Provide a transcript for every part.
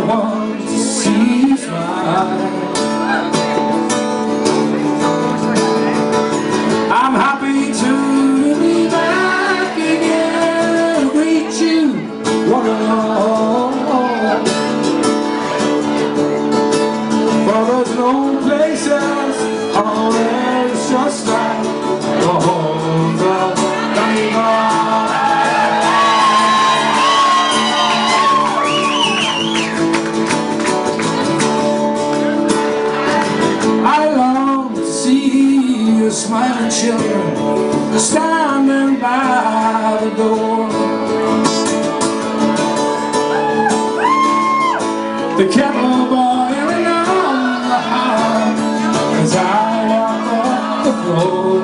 want to see you smile. I'm happy to be back again, greet you one and all. For there's no place else on earth just like the Homes of Donegal. Smiling children standing by the door. The kettle boiling on the hearth as I walk up the floor.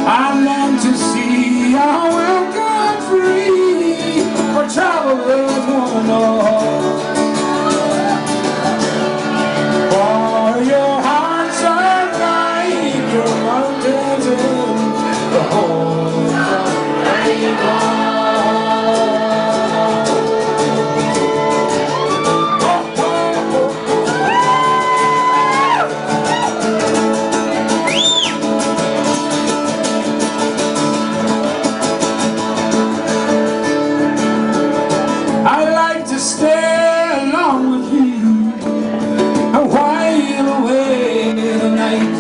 I long to see how we'll go free, for travelers want to know. Your hearts are like your mountains in the Homes of Donegal. I like to stay along with you and while away the night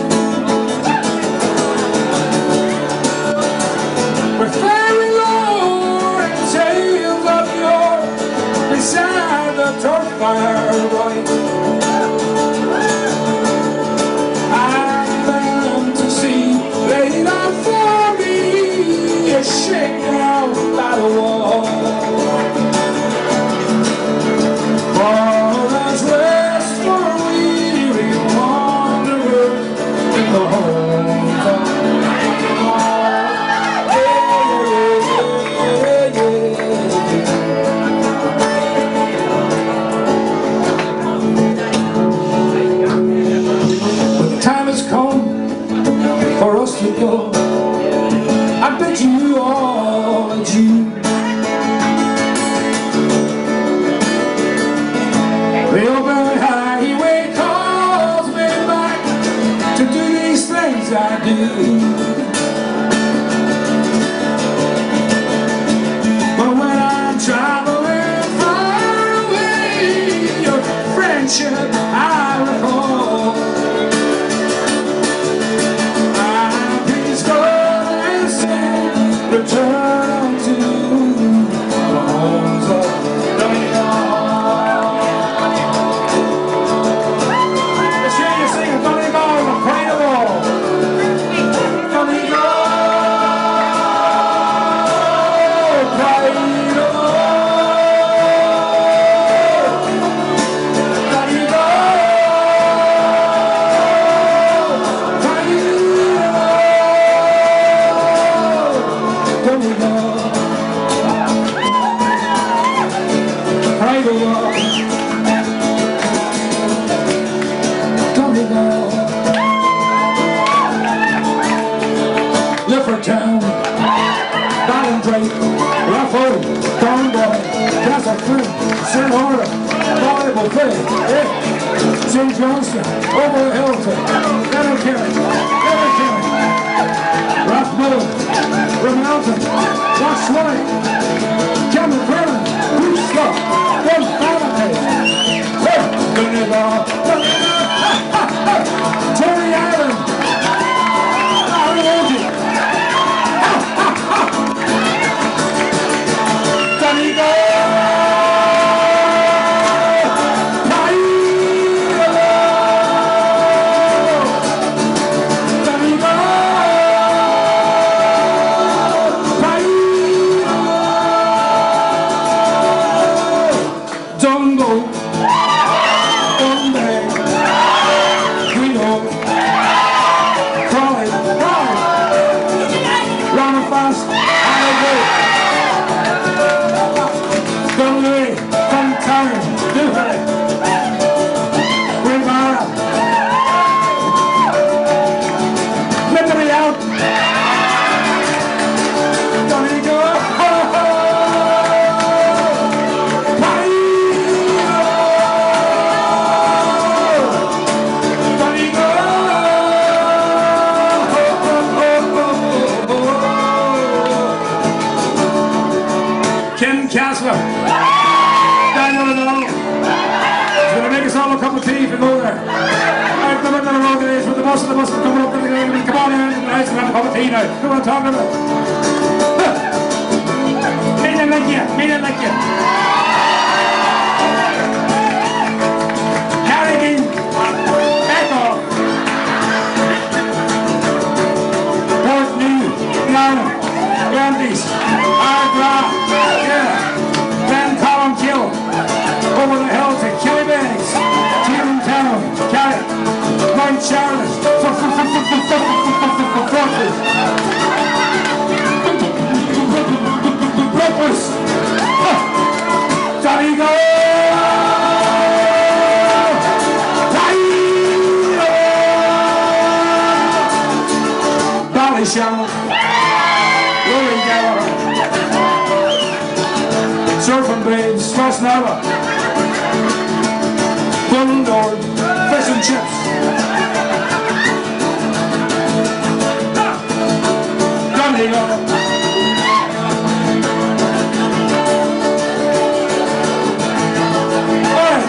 with fairy lore and tales of yore beside the torch fire bright. I learned to see laid out for me a shaken out by the wall. For there's rest for a weary wanderer in the Homes of Donegal. When the time has come for us to go, I bid you all adieu. The open highway calls me back to do these things I do. But when I'm traveling far away, your friendship I recall. I please go and say, return to the Homes of Donegal. St. Johnston, over Hilton, Letterkenny, Rathmullen, Remountain, Rosswine, Cameron Brennan, Coiste, Glen Hansard, Terry Island, Donegal. Donegal. of tea if you go there. I've never done a road days with the bus coming up to the ground. Come on in, nice and have a cup of tea now. You know what I'm talking about? Made like you. Carrigan, Echo, Port New, Glen, Grandies, Ardra, Glen Columkill, over the hills to Killybegs, Town, Carrick, Mount Charlotte, Breakfast, Donegal, Ballyshannon, Rory Gallagher, Surfing Babes, Crossnava, Mundy, fish and chips. Donegal. Alright.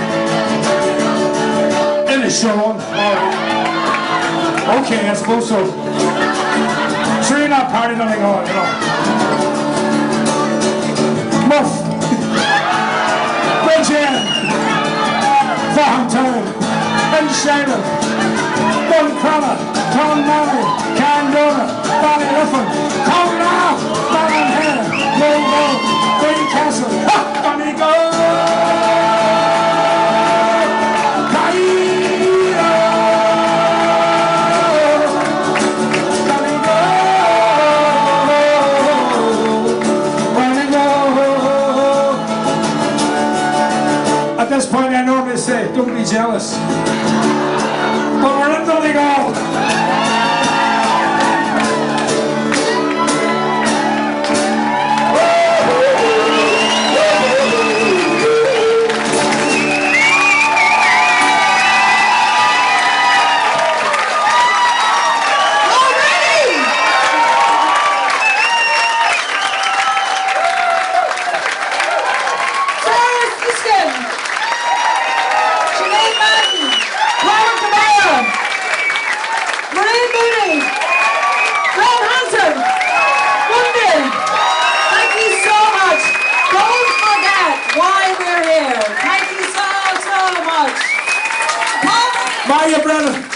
In the show on. Alright. Okay, I suppose so. Sure you're not partying on the go, you know. Muff. Bridgehead. Farmtown, Enshire, Buncrana, Clonmany, Candona, Ballyliffin, Conlaugh, Ballinhead, Logo, Greencastle, Donegal, At this point I normally say, don't be jealous. But we're in Donegal. Mundy, Glen Hansard, Mundy, thank you so much. Don't forget why we're here. Thank you so much. Moya Brennan.